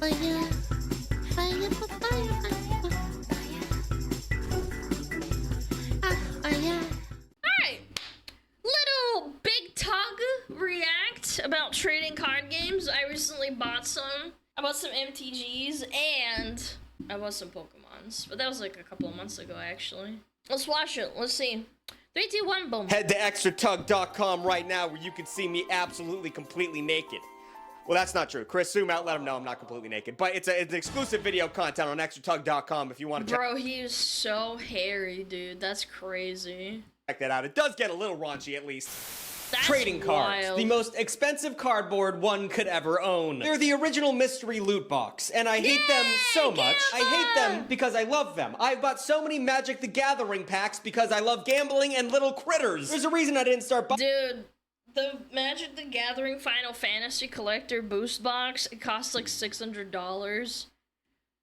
Alright, little big tug react about trading card games. I recently bought some. I bought some MTGs and I bought some Pokemons, but that was like a couple of months ago actually. Let's watch it. Let's see. 3, 2, 1, boom. Head to extratug.com right now where you can see me absolutely completely naked. Well, that's not true. Chris, zoom out, let him know I'm not completely naked. But it's exclusive video content on extratug.com if you want to check. Bro, he is so hairy, dude. That's crazy. Check that out. It does get a little raunchy at least. That's Trading cards, wild. the most expensive cardboard one could ever own. They're the original mystery loot box, and I hate them so much. I hate them because I love them. I've bought so many Magic the Gathering packs because I love gambling and little critters. There's a reason I didn't start buying. Dude, the Magic the Gathering Final Fantasy Collector boost box, it costs like $600.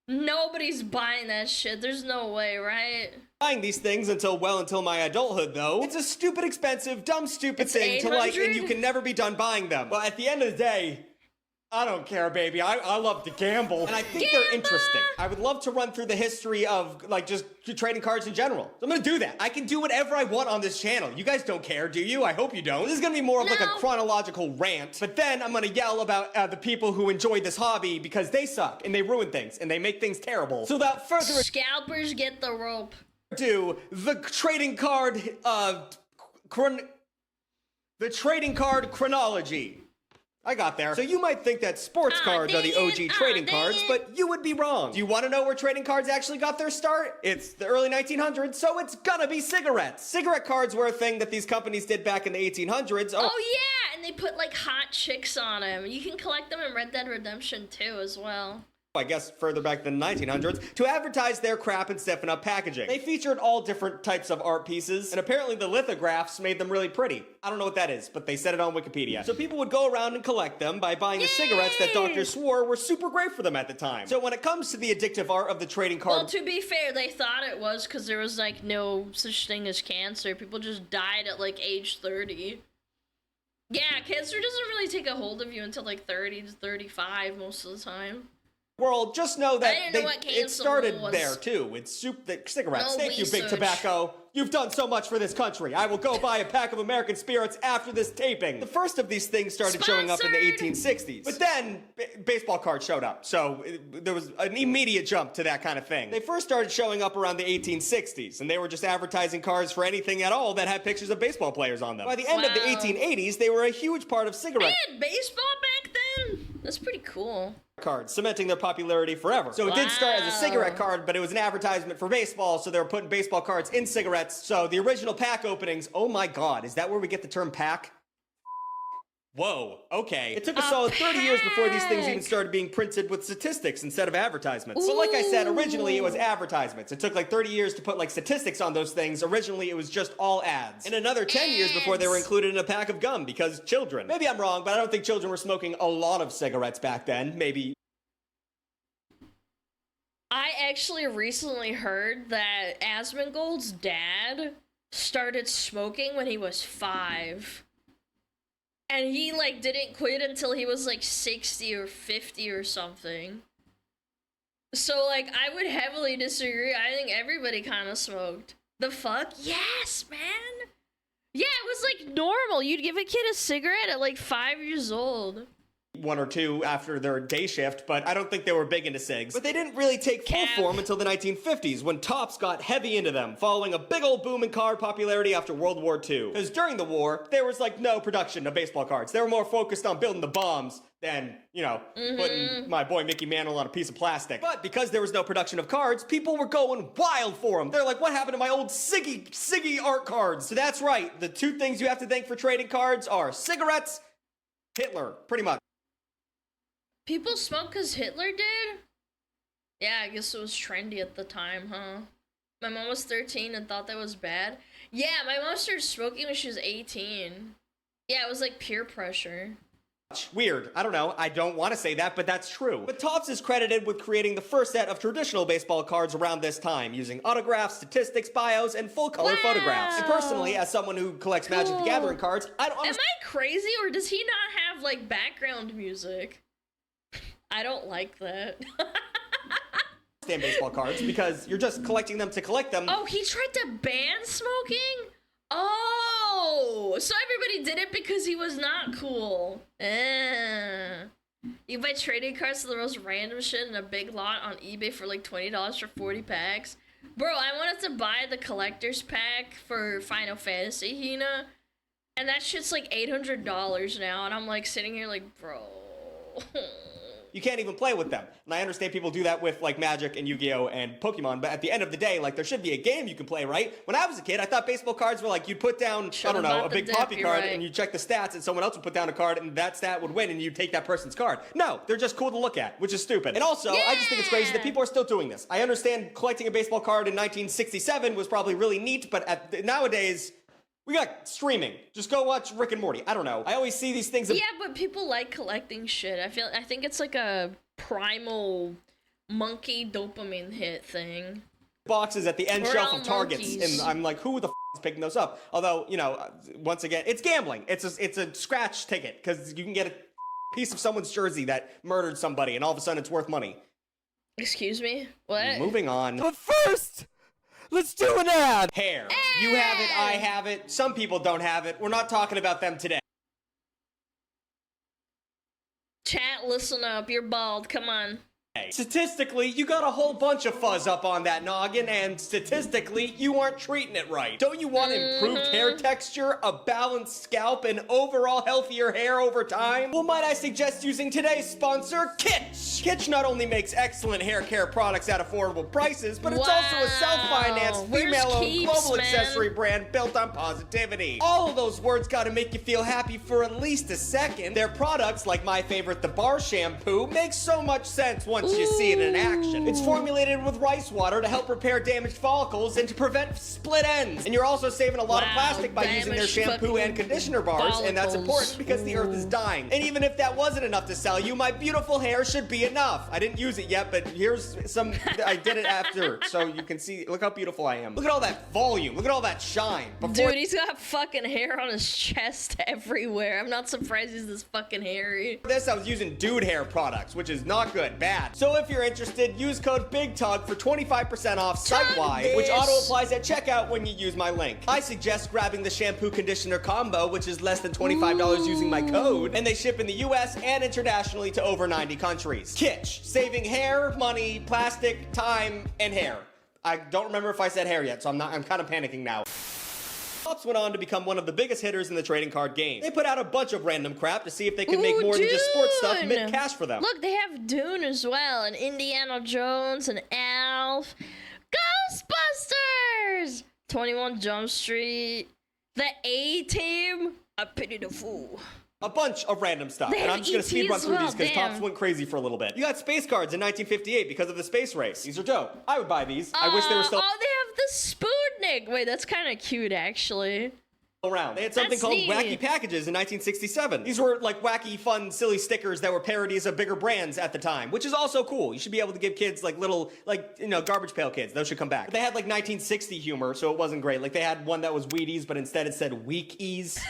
Nobody's buying that shit. There's no way, right? Buying these things until my adulthood, though. It's a stupid, expensive, dumb, stupid thing to like, and you can never be done buying them. But at the end of the day, I don't care, baby. I love to gamble, and I think they're interesting. I would love to run through the history of, like, just trading cards in general. So I'm gonna do that. I can do whatever I want on this channel. You guys don't care, do you? I hope you don't. This is gonna be more of like a chronological rant, but then I'm gonna yell about the people who enjoy this hobby because they suck, and they ruin things, and they make things terrible. So without further Scalpers get the rope. ado, the trading card, the trading card chronology. I got there. So you might think that sports cards are the OG trading cards, but you would be wrong. Do you want to know where trading cards actually got their start? It's the early 1900s, so it's gonna be cigarettes. Cigarette cards were a thing that these companies did back in the 1800s. Oh yeah, and they put like hot chicks on them. You can collect them in Red Dead Redemption 2 as well. I guess further back than the 1900s, to advertise their crap and stiffen up packaging. They featured all different types of art pieces, and apparently the lithographs made them really pretty. I don't know what that is, but they said it on Wikipedia. So people would go around and collect them by buying the cigarettes that doctors swore were super great for them at the time. So when it comes to the addictive art of the trading card... Well, to be fair, they thought it was because there was like no such thing as cancer. People just died at like age 30. Yeah, cancer doesn't really take a hold of you until like 30 to 35 most of the time. World, just know that it started was. there too. It's cigarettes. No Thank you, Big research. Tobacco. You've done so much for this country. I will go buy a pack of American Spirits after this taping. The first of these things started showing up in the 1860s. But then, baseball cards showed up. So there was an immediate jump to that kind of thing. They first started showing up around the 1860s, and they were just advertising cards for anything at all that had pictures of baseball players on them. By the end of the 1880s, they were a huge part of cigarettes. They had baseball back then? That's pretty cool. Cards, cementing their popularity forever. So it did start as a cigarette card, but it was an advertisement for baseball, so they were putting baseball cards in cigarettes. So the original pack openings, oh my god, is that where we get the term pack? Whoa, okay. It took a solid 30 years before these things even started being printed with statistics instead of advertisements. So like I said, originally it was advertisements. It took like 30 years to put like statistics on those things. Originally it was just all ads. And another 10 years before they were included in a pack of gum because children. Maybe I'm wrong, but I don't think children were smoking a lot of cigarettes back then. Maybe. I actually recently heard that Asmongold's dad started smoking when he was 5. And he, like, didn't quit until he was, like, 60 or 50 or something. So, like, I would heavily disagree. I think everybody kind of smoked. The fuck? Yes, man! Yeah, it was, like, normal. You'd give a kid a cigarette at, like, 5 years old. 1 or 2 after their day shift, but I don't think they were big into cigs. But they didn't really take full form until the 1950s, when Topps got heavy into them, following a big old boom in card popularity after World War II. Because during the war, there was like no production of baseball cards. They were more focused on building the bombs than, you know, putting my boy Mickey Mantle on a piece of plastic. But because there was no production of cards, people were going wild for them. They're like, what happened to my old Siggy art cards? So that's right, the 2 things you have to thank for trading cards are cigarettes, Hitler, pretty much. People smoke because Hitler did? Yeah, I guess it was trendy at the time, huh? My mom was 13 and thought that was bad. Yeah, my mom started smoking when she was 18. Yeah, it was like peer pressure. Weird. I don't know. I don't want to say that, but that's true. But Topps is credited with creating the first set of traditional baseball cards around this time, using autographs, statistics, bios, and full-color photographs. And personally, as someone who collects Magic the Gathering cards, I don't understand. Am I crazy, or does he not have, like, background music? I don't like that. Stand baseball cards because you're just collecting them to collect them. Oh, he tried to ban smoking? Oh, so everybody did it because he was not cool. You buy trading cards to the most random shit in a big lot on eBay for like $20 for 40 packs. Bro, I wanted to buy the collector's pack for Final Fantasy, Hina, and that shit's like $800 now, and I'm like sitting here like, bro. You can't even play with them. And I understand people do that with like Magic and Yu-Gi-Oh! And Pokemon, but at the end of the day, like there should be a game you can play, right? When I was a kid, I thought baseball cards were like you'd put down, I don't know, a big poppy card and you check the stats and someone else would put down a card and that stat would win and you'd take that person's card. No, they're just cool to look at, which is stupid. And also, I just think it's crazy that people are still doing this. I understand collecting a baseball card in 1967 was probably really neat, but nowadays, we got streaming. Just go watch Rick and Morty. I don't know. I always see these things. Yeah, but people like collecting shit. I think it's like a primal monkey dopamine hit thing. Boxes at the end shelf of Targets, and I'm like, who the f is picking those up? Although, you know, once again, it's gambling. It's a scratch ticket because you can get a piece of someone's jersey that murdered somebody, and all of a sudden it's worth money. Excuse me? What? Moving on. But first, let's do an ad! Hair. You have it, I have it. Some people don't have it. We're not talking about them today. Chat, listen up. You're bald. Come on. Statistically, you got a whole bunch of fuzz up on that noggin, and statistically, you aren't treating it right. Don't you want improved hair texture, a balanced scalp, and overall healthier hair over time? Well, might I suggest using today's sponsor, Kitsch! Kitsch not only makes excellent hair care products at affordable prices, but it's also a self-financed, female-owned global accessory brand built on positivity. All of those words gotta make you feel happy for at least a second. Their products, like my favorite, the bar shampoo, make so much sense once you see it in action. It's formulated with rice water to help repair damaged follicles and to prevent split ends. And you're also saving a lot of plastic by using their shampoo and conditioner bars, and that's important because the earth is dying. And even if that wasn't enough to sell you, my beautiful hair should be enough. I didn't use it yet, but here's some, I did it after, so you can see, look how beautiful I am. Look at all that volume, look at all that shine. Dude, he's got fucking hair on his chest everywhere. I'm not surprised he's this fucking hairy. For this, I was using dude hair products, which is not good, bad. So if you're interested, use code BIGTUG for 25% off site-wide, which auto-applies at checkout when you use my link. I suggest grabbing the shampoo conditioner combo, which is less than $25 using my code, and they ship in the US and internationally to over 90 countries. Kitsch, saving hair, money, plastic, time, and hair. I don't remember if I said hair yet, so I'm kind of panicking now. Topps went on to become one of the biggest hitters in the trading card game. They put out a bunch of random crap to see if they could make more than just sports stuff mint cash for them. Look, they have Dune as well, and Indiana Jones, and Alf. Ghostbusters! 21 Jump Street. The A-Team. I pity the fool. A bunch of random stuff, and I'm just gonna speed run through these because Topps went crazy for a little bit. You got space cards in 1958 because of the space race. These are dope. I would buy these. I wish they were still they have the Sputnik. Wait, that's kind of cute, actually. Around. They had something called Wacky Packages in 1967. These were like wacky, fun, silly stickers that were parodies of bigger brands at the time, which is also cool. You should be able to give kids like little, like, you know, Garbage Pail Kids. Those should come back. But they had like 1960 humor, so it wasn't great. Like they had one that was Wheaties, but instead it said Week-Ease.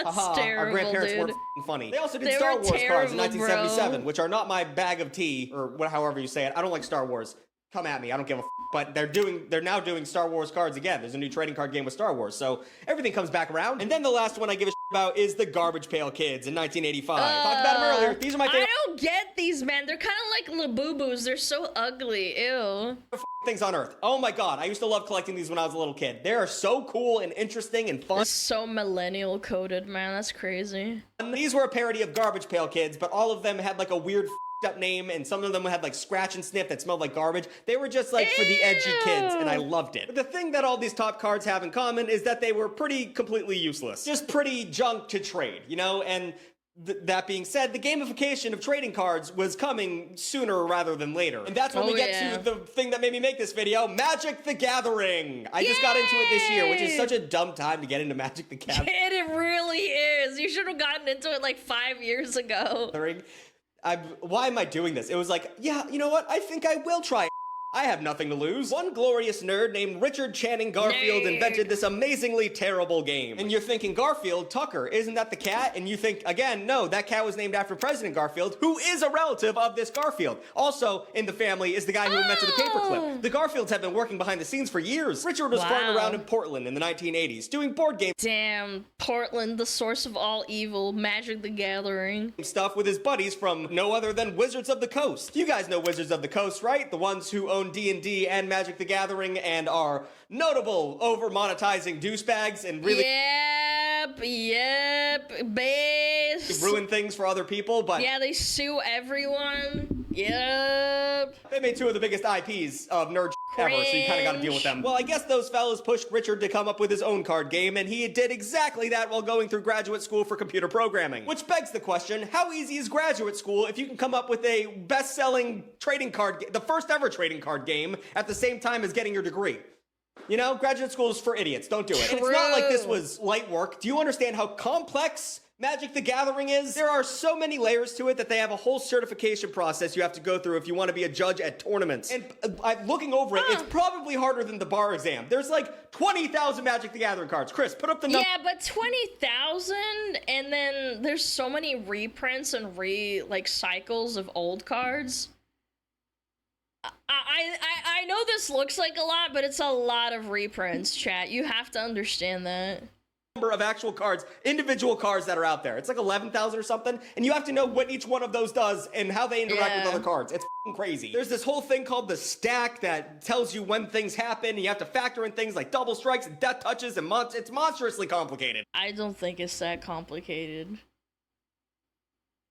That's terrible, our grandparents dude. weren't funny. They also did Star Wars cards in 1977, which are not my bag of tea, or however you say it. I don't like Star Wars. Come at me, I don't give a but they're now doing Star Wars cards again. There's a new trading card game with Star Wars, so everything comes back around. And then the last one I give a about is the Garbage Pail Kids in 1985. Talked about them earlier. These are my favorite. I don't get these, man. They're kind of like Labubu's. They're so ugly. Ew. Things on Earth. Oh my god, I used to love collecting these when I was a little kid. They are so cool and interesting and fun. It's so millennial coded, man. That's crazy. And these were a parody of Garbage Pail Kids, but all of them had like a weird up name, and some of them had like scratch and sniff that smelled like garbage. They were just like for the edgy kids, and I loved it. But the thing that all these top cards have in common is that they were completely useless. Just pretty junk to trade, you know? And that being said, the gamification of trading cards was coming sooner rather than later. And that's when we get to the thing that made me make this video, Magic the Gathering. I just got into it this year, which is such a dumb time to get into Magic the Gathering. It really is. You should have gotten into it like 5 years ago. Why am I doing this? It was like, yeah, you know what? I think I will try I have nothing to lose. One glorious nerd named Richard Channing Garfield invented this amazingly terrible game. And you're thinking, Garfield, Tucker, isn't that the cat? And you think, again, no, that cat was named after President Garfield, who is a relative of this Garfield. Also in the family is the guy who invented the paperclip. The Garfields have been working behind the scenes for years. Richard was flying around in Portland in the 1980s, doing board game Damn, Portland, the source of all evil, Magic the Gathering. stuff with his buddies from no other than Wizards of the Coast. You guys know Wizards of the Coast, right? The ones who own D&D and Magic the Gathering and are notable over monetizing douchebags and really base. ruin things for other people, but yeah, they sue everyone. Yep. they made two of the biggest IPs of nerd ever, so you kind of got to deal with them. Well, I guess those fellas pushed Richard to come up with his own card game, and he did exactly that while going through graduate school for computer programming. Which begs the question, how easy is graduate school if you can come up with a best-selling trading card, the first ever trading card game, at the same time as getting your degree? You know, graduate school is for idiots. Don't do it. And it's not like this was light work. Do you understand how complex Magic the Gathering is? There are so many layers to it that they have a whole certification process you have to go through if you want to be a judge at tournaments. And looking over it, it's probably harder than the bar exam. There's like 20,000 Magic the Gathering cards. Chris, put up the number. Yeah, but 20,000, and then there's so many reprints and cycles of old cards. I know this looks like a lot, but it's a lot of reprints, chat. You have to understand that. Number of actual cards, individual cards that are out there. It's like 11,000 or something, and you have to know what each one of those does and how they interact with other cards. It's crazy. There's this whole thing called the stack that tells you when things happen, and you have to factor in things like double strikes and death touches, and it's monstrously complicated. I don't think it's that complicated.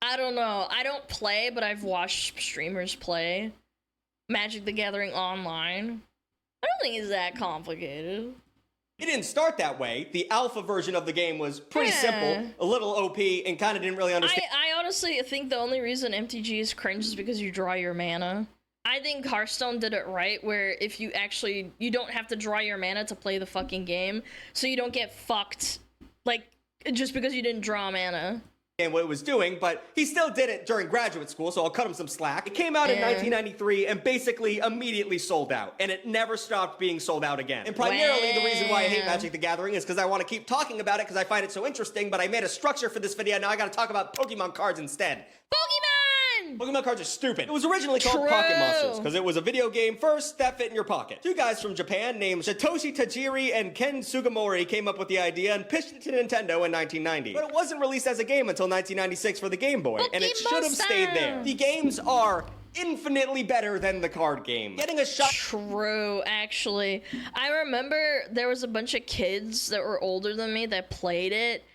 I don't know. I don't play, but I've watched streamers play Magic the Gathering online. I don't think it's that complicated. It didn't start that way. The alpha version of the game was pretty simple, a little OP, and kind of didn't really understand. I honestly think the only reason MTG is cringe is because you draw your mana. I think Hearthstone did it right, where if you don't have to draw your mana to play the fucking game, so you don't get fucked, just because you didn't draw mana. And what it was doing, but he still did it during graduate school, so I'll cut him some slack. It came out in 1993 and basically immediately sold out, and it never stopped being sold out again. And primarily the reason why I hate Magic the Gathering is because I want to keep talking about it because I find it so interesting, but I made a structure for this video, now I gotta talk about Pokemon cards instead. Pokemon cards are stupid. It was originally called Pocket Monsters because it was a video game first that fit in your pocket. Two guys from Japan named Satoshi Tajiri and Ken Sugimori came up with the idea and pitched it to Nintendo in 1990. But it wasn't released as a game until 1996 for the Game Boy, and it should have stayed there. The games are infinitely better than the card game. Getting a shot. True, actually. I remember there was a bunch of kids that were older than me that played it,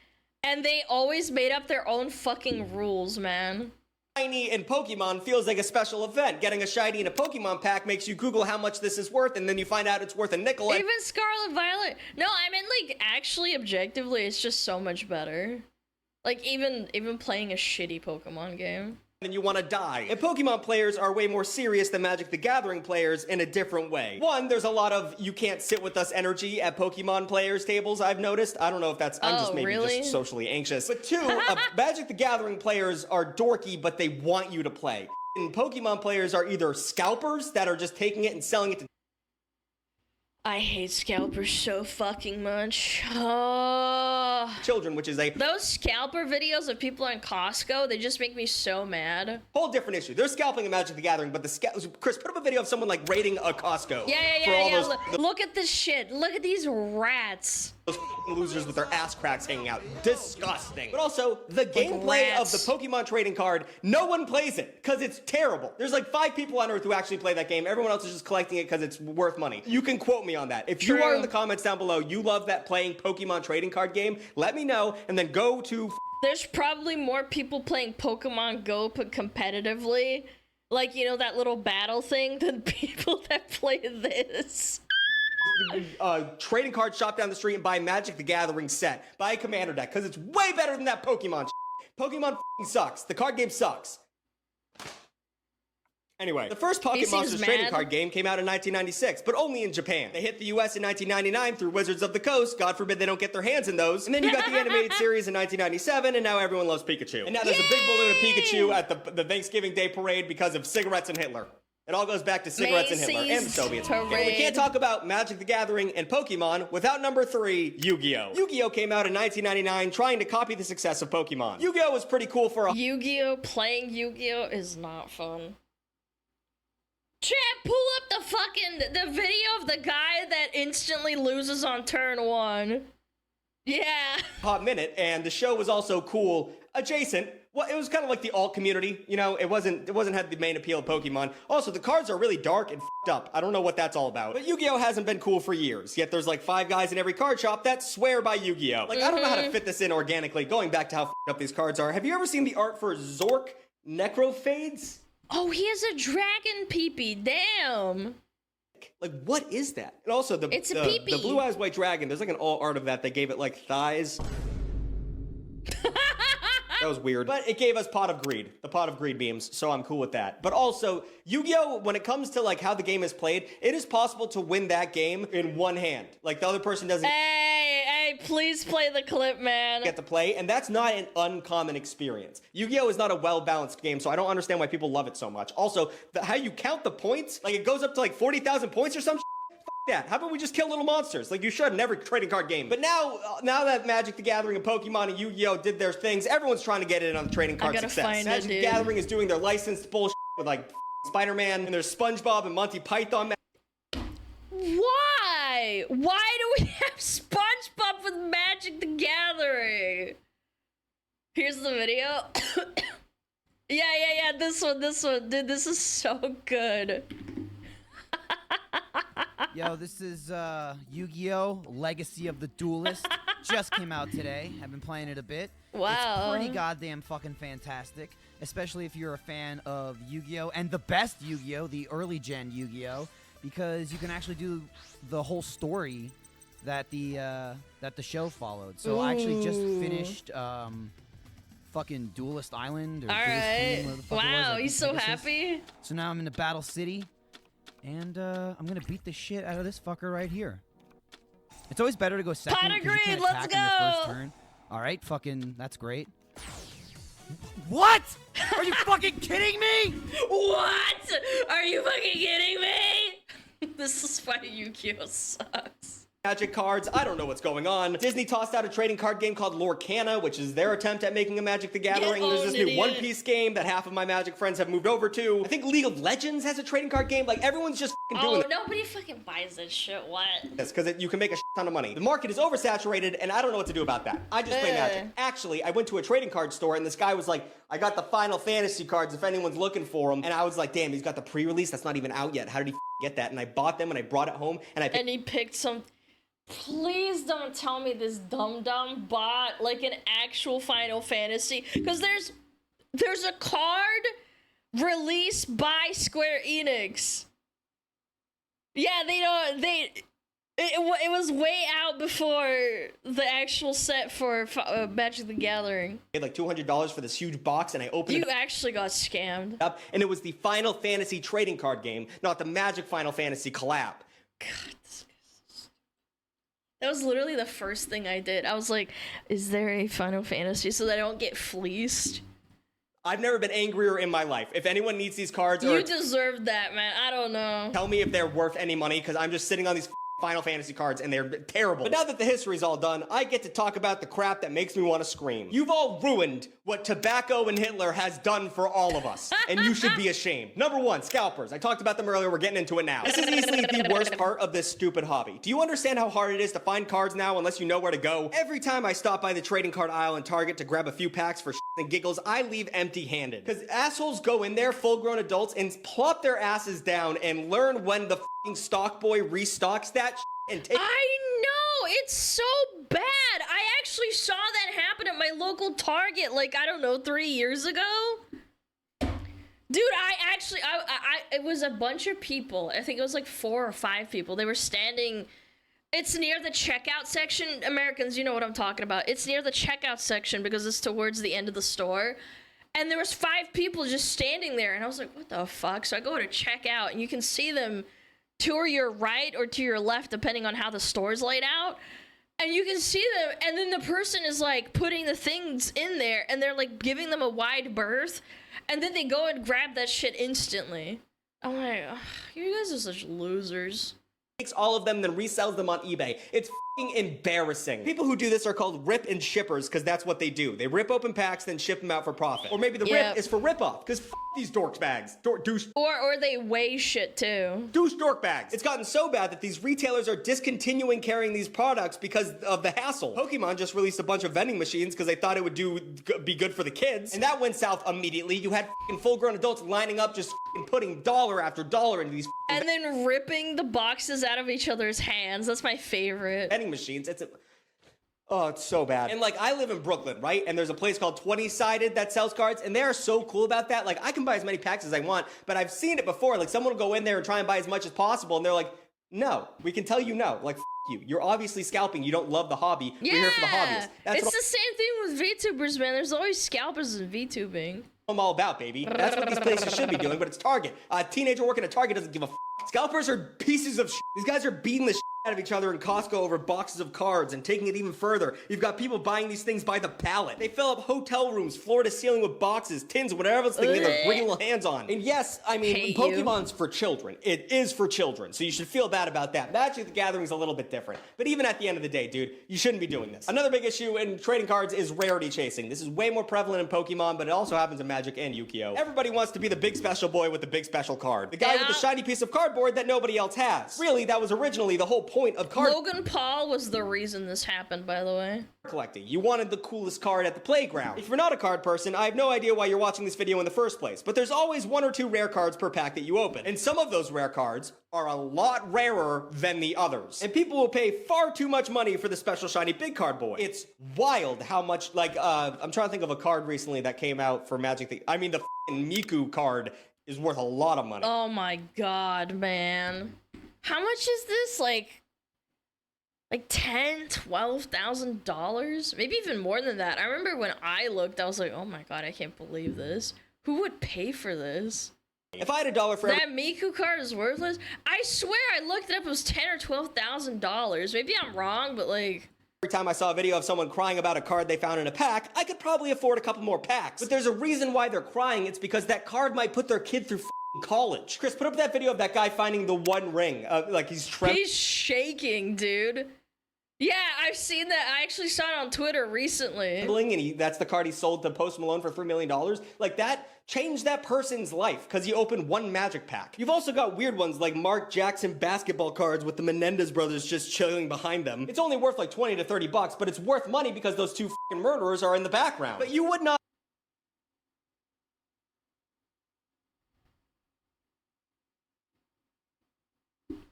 and they always made up their own fucking rules, man. Shiny in Pokemon feels like a special event. Getting a shiny in a Pokemon pack makes you Google how much this is worth, and then you find out it's worth a nickel. Even Scarlet Violet. No, I mean, actually, objectively, it's just so much better. Even playing a shitty Pokemon game. And you want to die. And Pokemon players are way more serious than Magic the Gathering players in a different way. One, there's a lot of you can't sit with us energy at Pokemon players tables, I've noticed. I don't know if that's, I'm just maybe just socially anxious. But two, Magic the Gathering players are dorky, but they want you to play. And Pokemon players are either scalpers that are just taking it and selling it to I hate Scalpers so fucking much. children, which is a those scalper videos of people in Costco, they just make me so mad. whole different issue. They're scalping in Magic the Gathering, but Chris, put up a video of someone raiding a Costco. Yeah. Look at this shit. Look at these rats. Those losers with their ass cracks hanging out. Disgusting. But also, the gameplay of the Pokemon trading card, no one plays it because it's terrible. There's 5 people on Earth who actually play that game. Everyone else is just collecting it because it's worth money. You can quote me on that. If you are in the comments down below, you love that playing Pokemon trading card game, let me know, and then go to There's probably more people playing Pokemon Go competitively, that little battle thing, than people that play this. Trading card shop down the street and buy Magic the Gathering set. Buy a commander deck, because it's way better than that Pokemon Pokemon sucks. The card game sucks. Anyway, the first Pocket Monsters trading card game came out in 1996, but only in Japan. They hit the US in 1999 through Wizards of the Coast. God forbid they don't get their hands in those. And then you got the animated series in 1997, and now everyone loves Pikachu. And now there's a big balloon of Pikachu at the Thanksgiving Day parade because of cigarettes and Hitler. It all goes back to cigarettes and Hitler and the Soviets. And we can't talk about Magic the Gathering and Pokemon without number 3, Yu-Gi-Oh! Yu-Gi-Oh! Came out in 1999 trying to copy the success of Pokemon. Yu-Gi-Oh! Was pretty cool for a... Yu-Gi-Oh! Playing Yu-Gi-Oh! Is not fun. Chat, pull up the video of the guy that instantly loses on turn 1. Yeah. Hot minute, and the show was also cool adjacent. Well, it was kind of like the alt community, you know, it wasn't had the main appeal of Pokemon. Also, the cards are really dark and f***ed up. I don't know what that's all about. But Yu-Gi-Oh! Hasn't been cool for years, yet there's like 5 guys in every card shop that swear by Yu-Gi-Oh! Like, I don't know how to fit this in organically, going back to how f***ed up these cards are. Have you ever seen the art for Zork Necrophades? Oh, he has a dragon peepee, damn. Like, what is that? And also, the Blue Eyes White Dragon, there's like an alt art of that. They gave it like thighs. That was weird. But it gave us Pot of Greed, the Pot of Greed beams, so I'm cool with that. But also, Yu-Gi-Oh!, when it comes to like how the game is played, it is possible to win that game in one hand. Like, the other person doesn't... Hey, please play the clip, man. ...get to play, and that's not an uncommon experience. Yu-Gi-Oh! Is not a well-balanced game, so I don't understand why people love it so much. Also, how you count the points, like it goes up to like 40,000 points or some shit. Yeah, how about we just kill little monsters like you should in every trading card game? But now that Magic the Gathering and Pokemon and Yu-Gi-Oh! Did their things, everyone's trying to get in on the trading card success. Magic the Gathering is doing their licensed bullshit with like Spider-Man, and there's SpongeBob and Monty Python. Why? Why do we have SpongeBob with Magic the Gathering? Here's the video. yeah, this one. Dude, this is so good. Yo, this is Yu-Gi-Oh! Legacy of the Duelist. Just came out today. I've been playing it a bit. Wow. It's pretty goddamn fucking fantastic, especially if you're a fan of Yu-Gi-Oh! And the best Yu-Gi-Oh!, the early gen Yu-Gi-Oh!, because you can actually do the whole story that the show followed. So I actually just finished fucking Duelist Island or Duelist Kingdom, whatever the fuck it was. Wow, he's so happy. So now I'm in the Battle City. And I'm gonna beat the shit out of this fucker right here. It's always better to go second because you can't attack on your first turn. All right, fucking, that's great. What? Are you fucking kidding me? What? Are you fucking kidding me? This is why Yu-Gi-Oh! Sucks. Magic cards, I don't know what's going on. Disney tossed out a trading card game called Lorcana, which is their attempt at making a Magic the Gathering. There's this new One Piece game that half of my Magic friends have moved over to. I think League of Legends has a trading card game. Like, everyone's just doing it. Oh, nobody fucking buys this shit. What? Yes, because you can make a ton of money. The market is oversaturated, and I don't know what to do about that. I just play Magic. Actually, I went to a trading card store, and this guy was like, I got the Final Fantasy cards if anyone's looking for them. And I was like, damn, he's got the pre-release that's not even out yet. How did he get that? And I bought them, and I brought it home, and he picked some... Please don't tell me this dum-dum bought like an actual Final Fantasy, because there's a card released by Square Enix. Yeah, it was way out before the actual set for Magic the Gathering. I paid like $200 for this huge box, and I opened it. You actually got scammed. Up, and it was the Final Fantasy trading card game, not the Magic Final Fantasy collab. God. That was literally the first thing I did. I was like, is there a Final Fantasy so that I don't get fleeced? I've never been angrier in my life. If anyone needs these cards... You deserve that, man. I don't know. Tell me if they're worth any money, because I'm just sitting on these Final Fantasy cards, and they're terrible. But now that the history's all done, I get to talk about the crap that makes me want to scream. You've all ruined what tobacco and Hitler has done for all of us, and you should be ashamed. Number 1, scalpers. I talked about them earlier. We're getting into it now. This is easily the worst part of this stupid hobby. Do you understand how hard it is to find cards now unless you know where to go? Every time I stop by the trading card aisle in Target to grab a few packs for and giggles, I leave empty-handed. Because assholes go in there, full-grown adults, and plop their asses down and learn when the stock boy restocks that and take... I know! It's so bad! I actually saw that happen at my local Target, like, I don't know, 3 years ago? Dude, it was a bunch of people. I think it was like 4 or 5 people. They were standing... It's near the checkout section. Americans, you know what I'm talking about. It's near the checkout section because it's towards the end of the store. And there was 5 people just standing there. And I was like, what the fuck? So I go to check out, and you can see them to your right or to your left, depending on how the store's laid out. And you can see them, and then the person is like putting the things in there, and they're like giving them a wide berth. And then they go and grab that shit instantly. I'm like, ugh, you guys are such losers. Takes all of them, then resells them on eBay. It's f***ing embarrassing. People who do this are called rip and shippers because that's what they do. They rip open packs, then ship them out for profit. Or maybe the rip is for rip-off because f*** these dork bags. Douche. Or they weigh shit too. Douche dork bags. It's gotten so bad that these retailers are discontinuing carrying these products because of the hassle. Pokemon just released a bunch of vending machines because they thought it would be good for the kids. And that went south immediately. You had f***ing full-grown adults lining up just f***ing putting dollar after dollar into these and then ripping the boxes out of each other's hands. That's my favorite. vending machines. Oh, it's so bad. And like, I live in Brooklyn, right? And there's a place called 20-Sided that sells cards, and they're so cool about that. Like, I can buy as many packs as I want, but I've seen it before. Like, someone will go in there and try and buy as much as possible, and they're like, no, we can tell you no. Like, f you. You're obviously scalping. You don't love the hobby. Yeah, we're here for the hobbies. It's the same thing with VTubers, man. There's always scalpers in VTubing. I'm all about, baby. That's what these places should be doing, but it's Target. A teenager working at Target doesn't give a f. Scalpers are pieces of shit. These guys are beating the shit out of each other in Costco over boxes of cards and taking it even further. You've got people buying these things by the pallet. They fill up hotel rooms, floor to ceiling with boxes, tins, whatever else they can get their gritty little hands on. And yes, I mean, Pokemon's for children. It is for children, so you should feel bad about that. Magic the Gathering's a little bit different. But even at the end of the day, dude, you shouldn't be doing this. Another big issue in trading cards is rarity chasing. This is way more prevalent in Pokemon, but it also happens in Magic and Yu-Gi-Oh! Everybody wants to be the big special boy with the big special card. The guy with the shiny piece of cardboard that nobody else has. Really, that was originally the whole point of card Logan Paul was the reason this happened, by the way. collecting. You wanted the coolest card at the playground. If you're not a card person, I have no idea why you're watching this video in the first place, but there's always 1 or 2 rare cards per pack that you open. And some of those rare cards are a lot rarer than the others. And people will pay far too much money for the special shiny big card boy. It's wild how much, like, I'm trying to think of a card recently that came out for Magic. I mean, the f***ing Miku card is worth a lot of money. Oh my god, man. How much is this? Like $10,000-$12,000? Maybe even more than that. I remember when I looked, I was like, oh my god, I can't believe this. Who would pay for this? If I had $1 for that Miku card is worthless. I swear I looked it up, it was $10,000 or $12,000. Maybe I'm wrong, but like, every time I saw a video of someone crying about a card they found in a pack, I could probably afford a couple more packs. But there's a reason why they're crying. It's because that card might put their kid through f***ing college. Chris, put up that video of that guy finding the one ring. Like he's shaking, dude. Yeah, I've seen that. I actually saw it on Twitter recently. And that's the card he sold to Post Malone for $3 million. Like, that changed that person's life because he opened one magic pack. You've also got weird ones like Mark Jackson basketball cards with the Menendez brothers just chilling behind them. It's only worth like 20 to 30 bucks, but it's worth money because those two f***ing murderers are in the background. But you would not.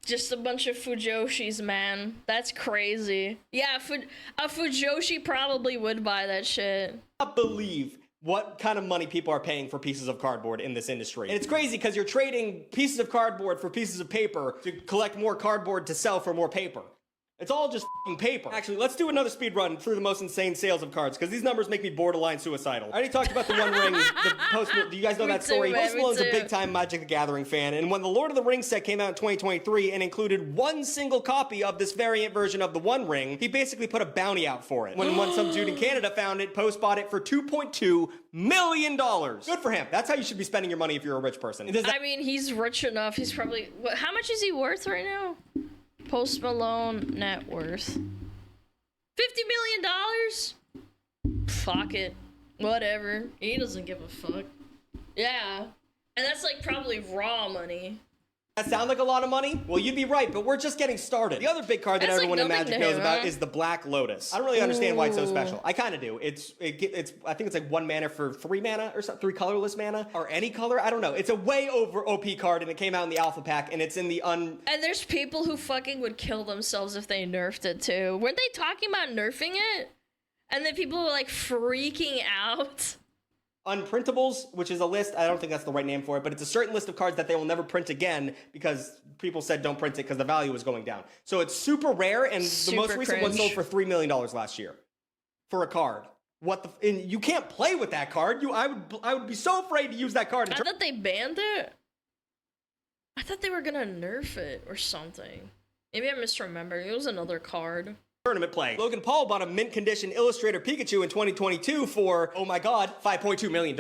Just a bunch of Fujoshis, man. That's crazy. Yeah, a Fujoshi probably would buy that shit. I can't believe what kind of money people are paying for pieces of cardboard in this industry. And it's crazy because you're trading pieces of cardboard for pieces of paper to collect more cardboard to sell for more paper. It's all just f***ing paper. Actually, let's do another speed run through the most insane sales of cards, because these numbers make me borderline suicidal. I already talked about the One Ring, do you guys know that story? Post Malone's a big-time Magic the Gathering fan, and when the Lord of the Rings set came out in 2023 and included one single copy of this variant version of the One Ring, he basically put a bounty out for it. When some dude in Canada found it, Post bought it for $2.2 million. Good for him. That's how you should be spending your money if you're a rich person. I mean, he's rich enough. He's probably... How much is he worth right now? Post Malone net worth $50 million. Fuck it, whatever. He doesn't give a fuck. Yeah, and that's like probably raw money. That sound like a lot of money? Well, you'd be right, but we're just getting started. The other big card that everyone in Magic knows about is the Black Lotus. I don't really understand why it's so special. I kind of do. I think it's like 1 mana for 3 mana or something, 3 colorless mana or any color. I don't know. It's a way over OP card, and it came out in the alpha pack, and it's in the And there's people who fucking would kill themselves if they nerfed it too. Weren't they talking about nerfing it? And then people were like freaking out. Unprintables, which is a list, I don't think that's the right name for it, but it's a certain list of cards that they will never print again because people said don't print it because the value was going down. So it's super rare, and the most recent one sold for $3 million last year for a card. And you can't play with that card. I would be so afraid to use that card. I thought they banned it. I thought they were gonna nerf it or something. Maybe I misremembered. It was another card. Tournament play. Logan Paul bought a mint condition Illustrator Pikachu in 2022 for, oh my god, $5.2 million.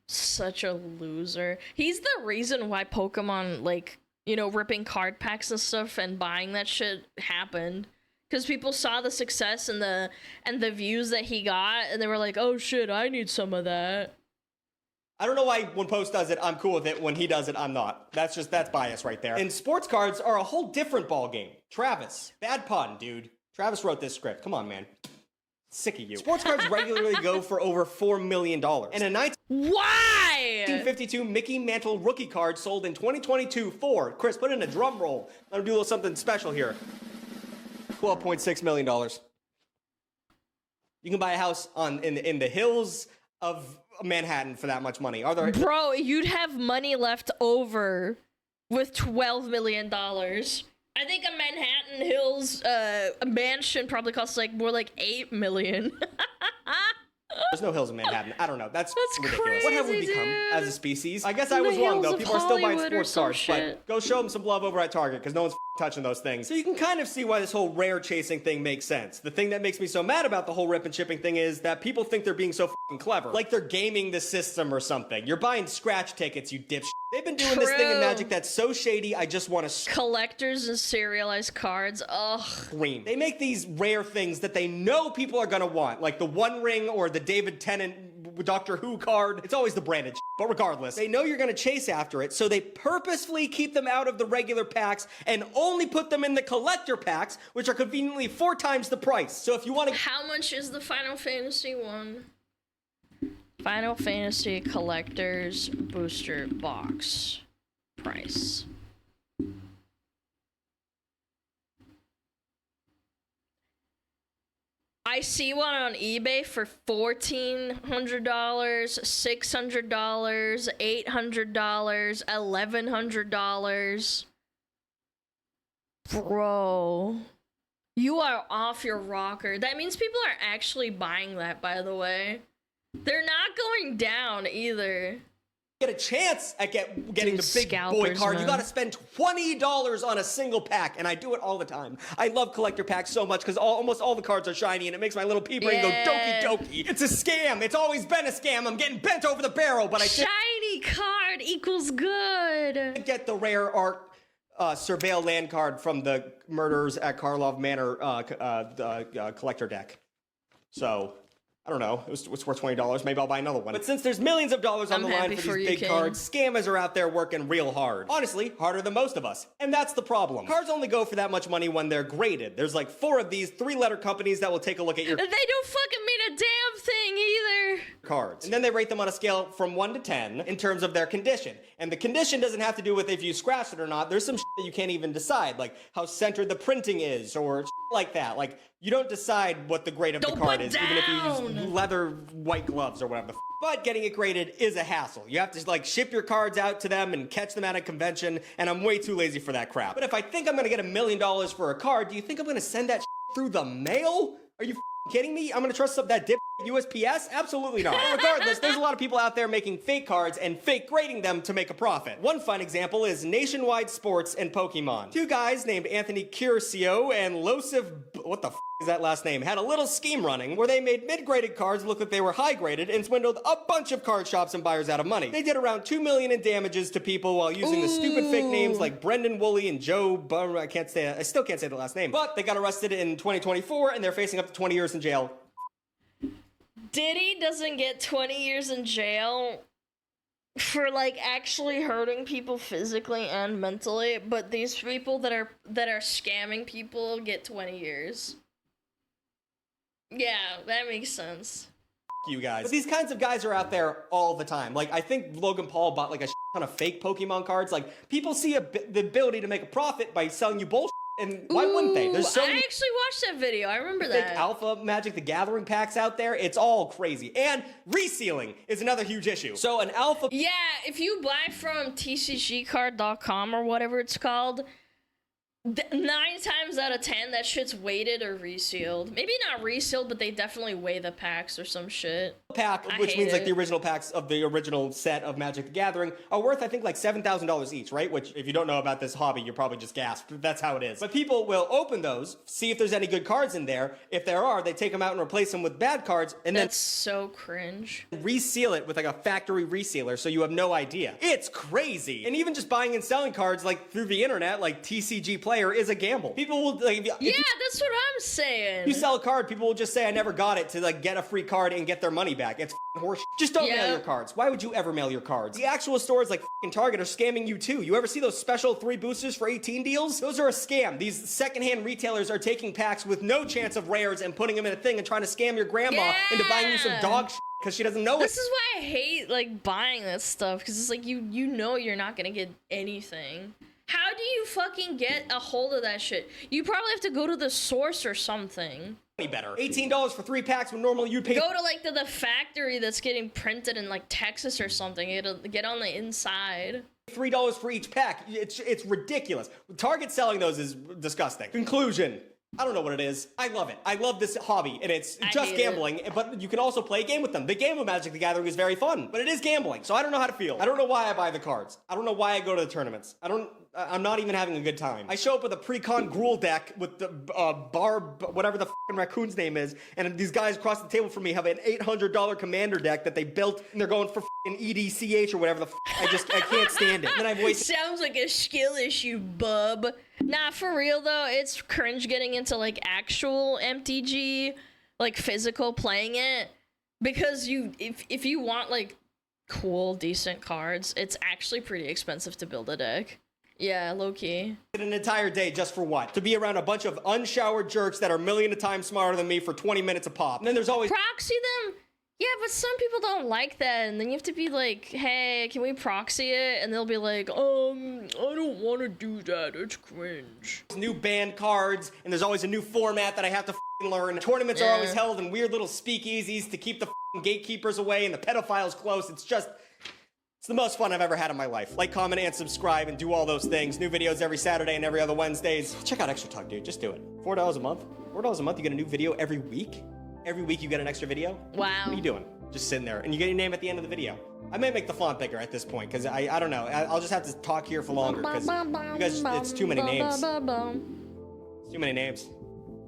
Such a loser. He's the reason why Pokemon, like, you know, ripping card packs and stuff and buying that shit happened. Because people saw the success and the views that he got, and they were like, oh shit, I need some of that. I don't know why when Post does it, I'm cool with it. When he does it, I'm not. That's bias right there. And sports cards are a whole different ballgame. Travis. Bad pun, dude. Travis wrote this script. Come on, man. Sick of you. Sports cards regularly go for over $4 million. And a Why? 1952 Mickey Mantle rookie card sold in 2022 for, Chris, put in a drum roll. Let him do a little something special here. $12.6 million. You can buy a house in the hills of Manhattan for that much money. Are there? Bro, you'd have money left over with $12 million. I think a Manhattan Hills a mansion probably costs like more like $8 million. There's no hills in Manhattan. I don't know. That's ridiculous. crazy, What have we become dude. as a species? I guess I was The wrong, hills though. of People are still buying Hollywood or sports some cards, shit. but go show them some love over at Target, because no one's touching those things. So you can kind of see why this whole rare chasing thing makes sense. The thing that makes me so mad about the whole rip and shipping thing is that people think they're being so clever. Like they're gaming the system or something. You're buying scratch tickets, you dipshit. They've been doing this thing in True. Magic that's so shady, I just want to Collectors and serialized cards. Ugh. scream. They make these rare things that they know people are gonna want, like the One Ring or the David Tennant Doctor Who card. It's always the branded shit. But regardless, they know you're gonna chase after it, so they purposefully keep them out of the regular packs and only put them in the collector packs, which are conveniently 4 times the price. So if you want to... How much is the Final Fantasy one? Final Fantasy Collector's Booster Box price. I see one on eBay for $1,400, $600, $800, $1,100. Bro, you are off your rocker. That means people are actually buying that, by the way. They're not going down either. Get a chance at getting Dude, the big boy Scalpers, card, you man. gotta spend $20 on a single pack, and I do it all the time. I love collector packs so much because almost all the cards are shiny, and it makes my little pea brain go Yeah. doki doki. It's a scam. It's always been a scam. I'm getting bent over the barrel, but I Shiny card equals good. did get the rare art Surveil land card from the Murders at Karlov Manor collector deck. So... I don't know. It's worth $20. Maybe I'll buy another one. But since there's millions of dollars on I'm the line happy for for these you, big King. cards, scammers are out there working real hard. Honestly, harder than most of us. And that's the problem. Cards only go for that much money when they're graded. There's like 4 of these 3-letter companies that will take a look at your They don't fucking mean a damn thing either. cards. And then they rate them on a scale from 1 to 10 in terms of their condition. And the condition doesn't have to do with if you scratched it or not. There's some shit that you can't even decide, like how centered the printing is or shit like that. Like, you don't decide what the grade of the Don't card put is, even if you use down. leather white gloves or whatever the But getting it graded is a hassle. You have to like ship your cards out to them and catch them at a convention, and I'm way too lazy for that crap. But if I think I'm gonna get $1 million for a card, do you think I'm gonna send that through the mail? Are you kidding me? I'm gonna trust that dip USPS? Absolutely not. Regardless, there's a lot of people out there making fake cards and fake grading them to make a profit. One fun example is Nationwide Sports and Pokemon. 2 guys named Anthony Curcio and Losif, what the is that last name, had a little scheme running where they made mid-graded cards look like they were high-graded and swindled a bunch of card shops and buyers out of money. They did around $2 million in damages to people while using the stupid fake names like Brendan Woolley and Joe I still can't say the last name. But they got arrested in 2024 and they're facing up to 20 years in jail. Diddy doesn't get 20 years in jail for like actually hurting people physically and mentally, but these people that are scamming people get 20 years. Yeah, that makes sense. You guys. But these kinds of guys are out there all the time. Like, I think Logan Paul bought like a ton of fake Pokemon cards. Like, people see the ability to make a profit by selling you bullshit. And why wouldn't they? There's so I many actually watched that video. I remember fake that. alpha Magic the Gathering packs out there. It's all crazy. And resealing is another huge issue. So an alpha Yeah, if you buy from tcgcard.com or whatever it's called, 9 times out of 10, that shit's weighted or resealed. Maybe not resealed, but they definitely weigh the packs or some shit. Pack, I which hate means like it. the original packs of the original set of Magic the Gathering, are worth I think like $7,000 each, right? Which, if you don't know about this hobby, you're probably just gasped. That's how it is. But people will open those, see if there's any good cards in there. If there are, they take them out and replace them with bad cards, and That's so cringe. then reseal it with like a factory resealer, so you have no idea. It's crazy. And even just buying and selling cards like through the internet, like TCG Player, is a gamble. People will like, if Yeah, you, that's what I'm saying. you sell a card, people will just say I never got it to like get a free card and get their money back. It's horse. Just don't mail Yeah. your cards. Why would you ever mail your cards? The actual stores like Target are scamming you too. You ever see those special 3 boosters for 18 deals? Those are a scam. These secondhand retailers are taking packs with no chance of rares and putting them in a thing and trying to scam your grandma into buying you some Yeah. dog shit because she doesn't know it. This is why I hate like buying that stuff, because it's like you know you're not gonna get anything. How do you fucking get a hold of that shit? You probably have to go to the source or something. Any better. $18 for 3 packs when normally you'd pay Go to like the factory that's getting printed in like Texas or something. It'll get on the inside. $3 for each pack. It's ridiculous. Target selling those is disgusting. Conclusion. I don't know what it is. I love it. I love this hobby, and it's I just hate gambling, but you can also play a game with them. The game of Magic the Gathering is very fun, but it is gambling, so I don't know how to feel. I don't know why I buy the cards. I don't know why I go to the tournaments. I'm not even having a good time. I show up with a pre-con Gruul deck with the Barb, whatever the fucking raccoon's name is, and these guys across the table from me have an $800 commander deck that they built, and they're going for fucking EDCH or whatever the I can't stand it. And then I've wasted... Sounds like a skill issue, bub. Nah, for real though, it's cringe getting into like actual MTG, like physical playing it, because if you want like cool, decent cards, it's actually pretty expensive to build a deck. Yeah, low-key. An entire day just for what? To be around a bunch of unshowered jerks that are a million times smarter than me for 20 minutes a pop. And then there's always... Proxy them? Yeah, but some people don't like that, and then you have to be like, hey, can we proxy it? And they'll be like, I don't want to do that, it's cringe. new banned cards, and there's always a new format that I have to learn. Tournaments are always held in weird little speakeasies to keep the gatekeepers away and the pedophiles close. It's the most fun I've ever had in my life. Like, comment, and subscribe, and do all those things. New videos every Saturday and every other Wednesdays. Check out Extra Talk, dude. Just do it. $4 a month. $4 a month, you get a new video every week. Every week you get an extra video. Wow. What are you doing? Just sitting there, and you get your name at the end of the video. I may make the font bigger at this point, because I don't know. I'll just have to talk here for longer, because you guys, it's too many names. It's too many names.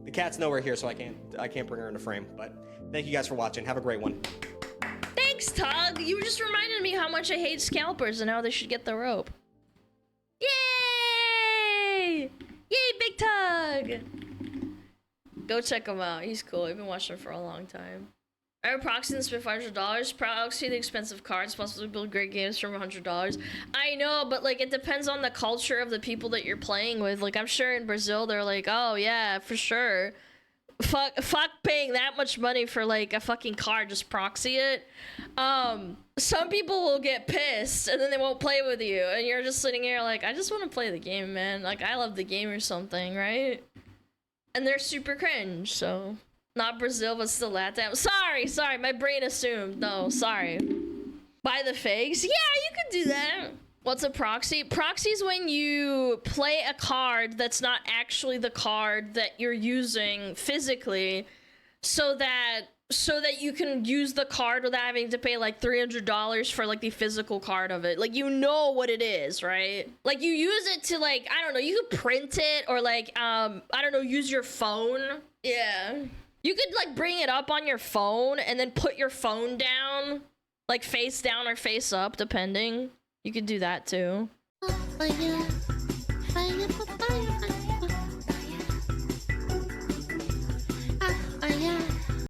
The cat's nowhere here, so I can't bring her into frame. But thank you guys for watching. Have a great one. Thanks, Tug. You just reminded me how much I hate scalpers and how they should get the rope. Yay! Yay, Big Tug! Go check him out. He's cool. I've been watching him for a long time. I have proxy and spend $500. Proxy the expensive cards, possibly build great games from $100. I know, but like it depends on the culture of the people that you're playing with. Like I'm sure in Brazil they're like, oh yeah, for sure. Fuck paying that much money for like a fucking card, just proxy it. Some people will get pissed and then they won't play with you, and you're just sitting here like, I just want to play the game, man. Like I love the game or something, right? And they're super cringe, so not Brazil, but still Latam. Sorry, my brain assumed. No, sorry. Buy the fakes? Yeah, you could do that. What's a proxy? Proxy is when you play a card that's not actually the card that you're using physically, so that you can use the card without having to pay like $300 for like the physical card of it. Like you know what it is, right? Like you use it to like, I don't know, you could print it or like I don't know, use your phone. Yeah. You could like bring it up on your phone and then put your phone down, like face down or face up, depending. You could do that too. Oh, yeah.